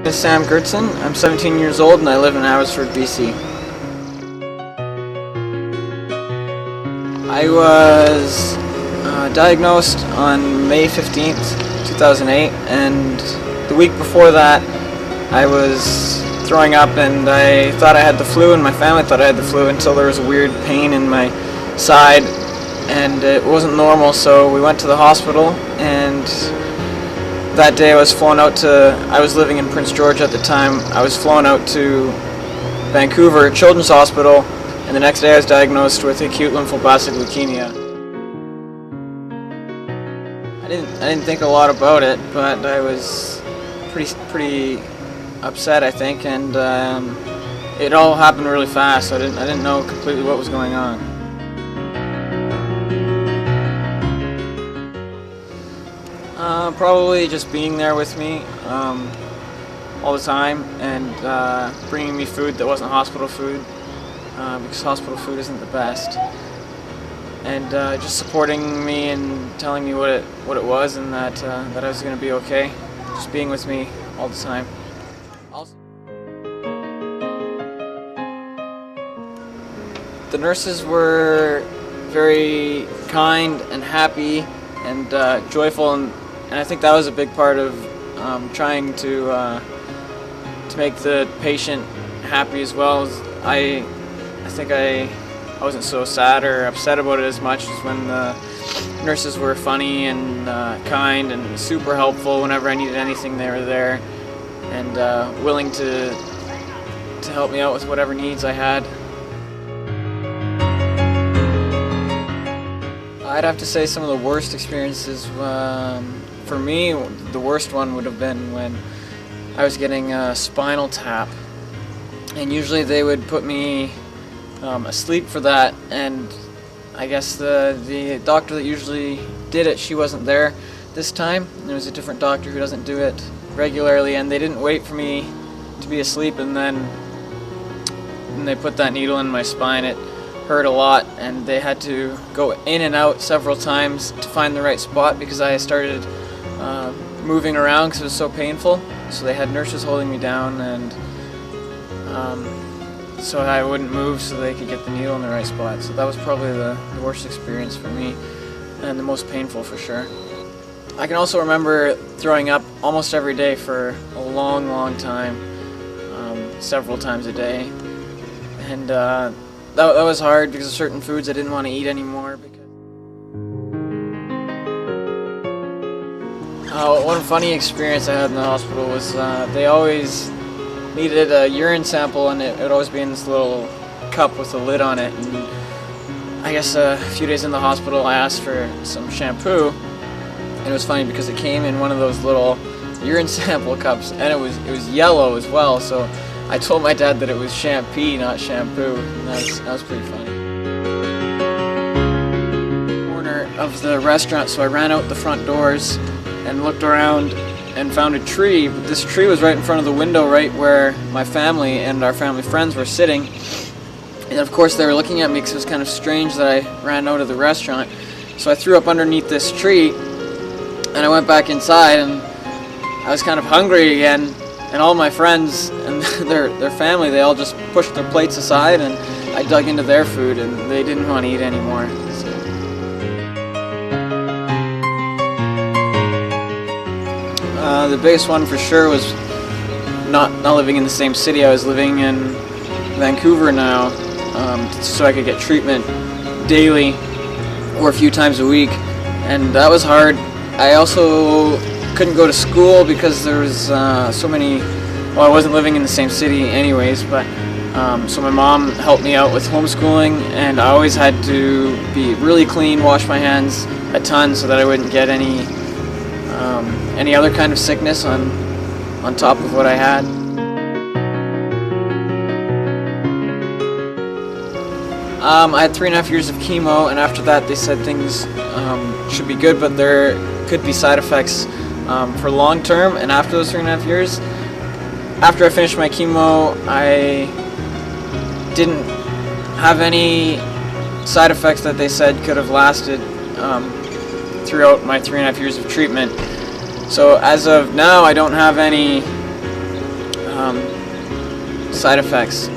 is Sam Gertson. I'm 17 years old and I live in Abbotsford, BC. I was diagnosed on May 15th, 2008, and the week before that I was throwing up and I thought I had the flu, and my family thought I had the flu until there was a weird pain in my side and it wasn't normal, so we went to the hospital, and that day I was living in Prince George at the time. I was flown out to Vancouver Children's Hospital, and the next day I was diagnosed with acute lymphoblastic leukemia. I didn't think a lot about it, but I was pretty upset, I think, and it all happened really fast. So I didn't know completely what was going on. Probably just being there with me all the time, and bringing me food that wasn't hospital food, because hospital food isn't the best, and just supporting me and telling me what it was, and that I was going to be okay. Just being with me all the time. Also, the nurses were very kind and happy and joyful, and I think that was a big part of trying to make the patient happy as well. I think I wasn't so sad or upset about it as much as when the nurses were funny and kind and super helpful. Whenever I needed anything, they were there and willing to help me out with whatever needs I had. I'd have to say some of the worst experiences, for me, the worst one would have been when I was getting a spinal tap, and usually they would put me asleep for that, and I guess the doctor that usually did it, she wasn't there this time. There was a different doctor who doesn't do it regularly, and they didn't wait for me to be asleep, and then when they put that needle in my spine, it hurt a lot, and they had to go in and out several times to find the right spot because I started moving around because it was so painful. So they had nurses holding me down, and so I wouldn't move so they could get the needle in the right spot. So that was probably the worst experience for me, and the most painful for sure. I can also remember throwing up almost every day for a long time, several times a day, and that was hard because of certain foods I didn't want to eat anymore. One funny experience I had in the hospital was they always needed a urine sample, and it would always be in this little cup with a lid on it. And I guess a few days in the hospital I asked for some shampoo, and it was funny because it came in one of those little urine sample cups, and it was yellow as well. So I told my dad that it was Shampoo, not shampoo, and that was pretty funny. Corner of the restaurant, so I ran out the front doors and looked around and found a tree, but this tree was right in front of the window, right where my family and our family friends were sitting. And of course they were looking at me because it was kind of strange that I ran out of the restaurant. So I threw up underneath this tree, and I went back inside, and I was kind of hungry again. And all my friends and their family, they all just pushed their plates aside, and I dug into their food, and they didn't want to eat anymore. So. The biggest one for sure was not living in the same city. I was living in Vancouver now, so I could get treatment daily or a few times a week, and that was hard. I also couldn't go to school because there was so many. Well, I wasn't living in the same city anyways, but so my mom helped me out with homeschooling, and I always had to be really clean, wash my hands a ton so that I wouldn't get any other kind of sickness on top of what I had. I had 3.5 years of chemo, and after that they said things should be good, but there could be side effects for long term. And after those 3.5 years, after I finished my chemo, I didn't have any side effects that they said could have lasted throughout my 3.5 years of treatment. So as of now, I don't have any side effects